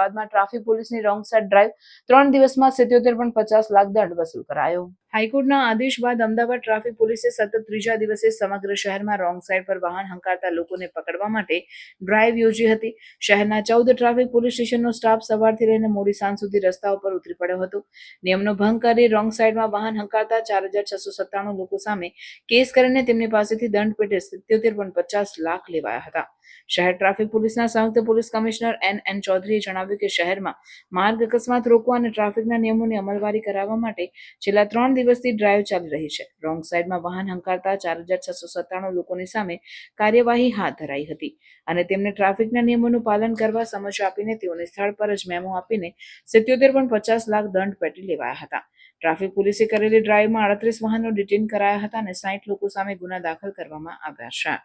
અમદાવાદમાં ટ્રાફિક પોલીસની wrong side drive 3 દિવસમાં 77.50 લાખ દંડ વસૂલ કરાયો. હાઈકોર્ટના આદેશ બાદ અમદાવાદ ટ્રાફિક પોલીસે સતત ત્રીજા દિવસે સમગ્ર શહેરમાં રોંગ સાઇડ પર વાહન હંકારતા લોકોને પકડવા માટે ડ્રાઈવ યોજી હતી. શહેરના 14 ટ્રાફિક પોલીસ સ્ટેશનનો સ્ટાફ સવારથી લઈને મોડી સાંજ સુધી રસ્તા ઉપર ઉતરી પડ્યો હતો. નિયમનો ભંગ કરી રોંગ સાઇડમાં વાહન હંકારતા 4697 લોકો સામે કેસ કરીને તેમની પાસેથી દંડ પેટે 77.50 લાખ લેવાયા હતા. શહેર ટ્રાફિક પોલીસના સંયુક્ત પોલીસ કમિશનર એન ચૌધરીએ જણાવ્યું કે શહેરમાં માર્ગ અકસ્માત રોકવા અને ટ્રાફિકના નિયમોની અમલવારી કરાવવા માટે છેલ્લા 3 દિવસથી ડ્રાઈવ ચાલી રહી છે. રોંગ સાઇડમાં વાહન હંકારતા 4697 લોકોની સામે કાર્યવાહી હાથ ધરાઈ હતી અને તેમને ટ્રાફિકના નિયમોનું પાલન કરવા સમજ આપીને તેઓને સ્થળ પર જ મેમો આપીને 77.50 લાખ દંડ પેટી લેવાયા હતા. ટ્રાફિક પોલીસે કરેલી ડ્રાઈવમાં 38 વાહનો ડિટેઇન કરાયા હતા અને 60 લોકો સામે ગુના દાખલ કરવામાં આવ્યા છે.